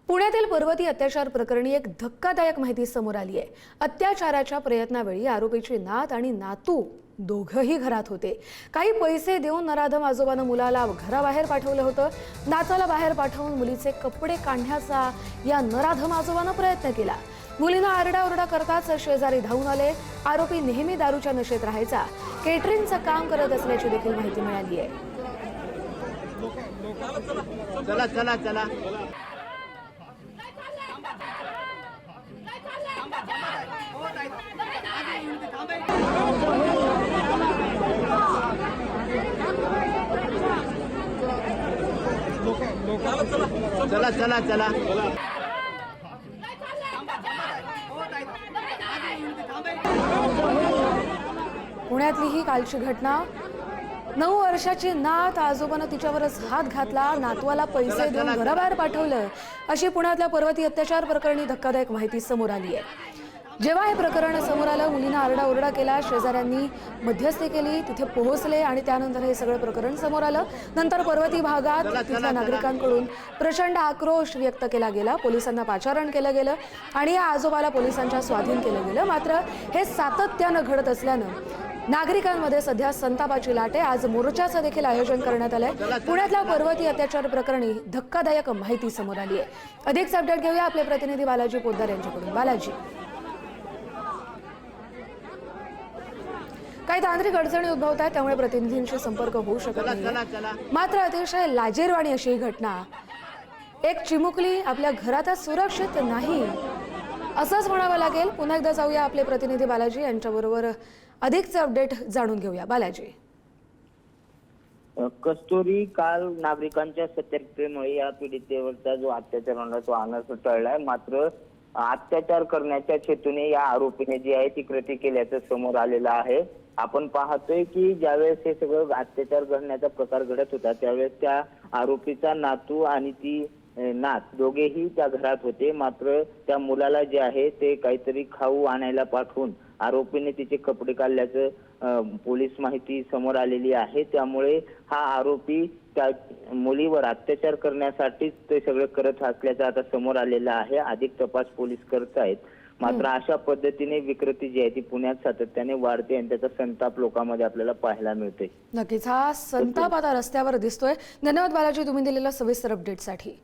पुण्यातील पर्वती अत्याचार प्रकरणी एक धक्कादायक माहिती समोर आली आहे। अत्याचाराच्या प्रयत्नावेळी आरोपीची नात आणि नातू दोघंही घरात होते। काही पैसे देऊन नराधम आजोबानं मुलाला घराबाहेर पाठवलं होतं। नाताला बाहेर पाठवून मुलीचे कपडे काढण्याचा या नराधम आजोबानं प्रयत्न केला। मुलीनं आरडाओरडा करताच शेजारी धावून आले। आरोपी नेहमी दारूच्या नशेत राहायचा। केटरिंगचं काम करत असल्याची देखील माहिती मिळाली आहे। चला चला चला चला चला चला पुण्यातली ही कालची घटना। 9 वर्षाची नात आजोबानं तिच्यावरच हात घातला, नातवाला पैसे देऊन घराबाहेर पाठवलं, अशी पुण्यातल्या पर्वती अत्याचार प्रकरणी धक्कादायक माहिती समोर आली आहे। जेव्हा हे प्रकरण समोर आलं, मुलीनं आरडाओरडा केला, शेजाऱ्यांनी मध्यस्थी केली, तिथे पोहोचले आणि त्यानंतर हे सगळं प्रकरण समोर आलं। नंतर पर्वती भागात तिथल्या नागरिकांकडून प्रचंड आक्रोश व्यक्त केला गेला, पोलिसांना पाचारण केलं गेलं आणि या आजोबाला पोलिसांच्या स्वाधीन केलं गेलं। मात्र हे सातत्यानं घडत असल्यानं नागरिकांमध्ये सध्या संतापाची लाट आहे। आज मोर्चाचं देखील आयोजन करण्यात आलंय। पुण्यातल्या पर्वती अत्याचार प्रकरणी धक्कादायक माहिती समोर आली आहे। अधिक अपडेट घेऊया आपले प्रतिनिधी बालाजी पोद्दार यांच्याकडून। बालाजी, काही तांत्रिक अडचणी उद्भवत आहेत, त्यामुळे प्रतिनिधींशी संपर्क होऊ शकत नाही। मात्र अतिशय लाजिरवाणी अशी ही घटना। एक चिमुकली आपल्या घरातच सुरक्षित नाही असंच म्हणावं लागेल। पुन्हा एकदा जाऊया आपले प्रतिनिधी बालाजी यांच्याबरोबर, अधिकचे अपडेट जाणून घेऊया। बालाजी, कस्तुरी, काल नागरिकांच्या सतर्कतेमुळे या पीडितेवरचा जो अत्याचार होणार तो आणच टळलाय। मात्र अत्याचार करण्याच्या हेतूने या आरोपीने जी आहे ती कृती केल्याचं समोर आलेलं आहे। आपण पाहतोय की ज्यावेळेस हे सगळं अत्याचार करण्याचा प्रकार घडत होता त्यावेळेस त्या आरोपीचा नातू आणि ती नात दोघेही त्या घरात होते। मात्र त्या मुलाला जे आहे ते काहीतरी खाऊ आणायला पाठवून आरोपीने तिचे कपडे काढल्याचं पोलीस माहिती समोर आलेली आहे। त्यामुळे हा आरोपी त्या मुलीवर अत्याचार करण्यासाठीच ते सगळं करत असल्याचं आता समोर आलेलं आहे। अधिक तपास पोलीस करत आहेत। मात्र अशा पद्धतीने विकृती जी आहे ती पुण्यात सातत्याने वाढते आणि त्याचा संताप लोकांमध्ये आपल्याला पाहायला मिळतोय। नक्कीच हा संताप आता रस्त्यावर दिसतोय। धन्यवाद बालाजी, तुम्ही दिलेल्या सविस्तर अपडेटसाठी।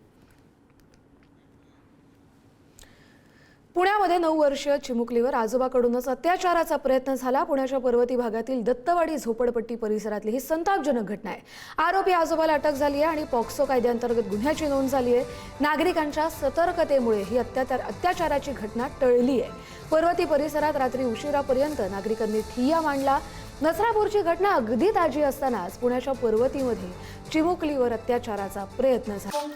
पुण्यामध्ये 9 वर्षीय चिमुकलीवर आजोबाकडूनच अत्याचाराचा प्रयत्न झाला। पुण्याच्या पर्वती भागातील दत्तवाडी झोपडपट्टी परिसरातली ही संतापजनक घटना आहे। आरोपी आजोबाला अटक झाली आहे आणि पॉक्सो कायद्याअंतर्गत गुन्ह्याची नोंद झाली आहे। नागरिकांच्या सतर्कतेमुळे ही अत्याचाराची घटना टळली आहे। पर्वती परिसरात रात्री उशिरापर्यंत नागरिकांनी ठिय्या मांडला। नसरापूरची घटना अगदी ताजी असतानाच पुण्याच्या पर्वतीमध्ये चिमुकलीवर अत्याचाराचा प्रयत्न झाला।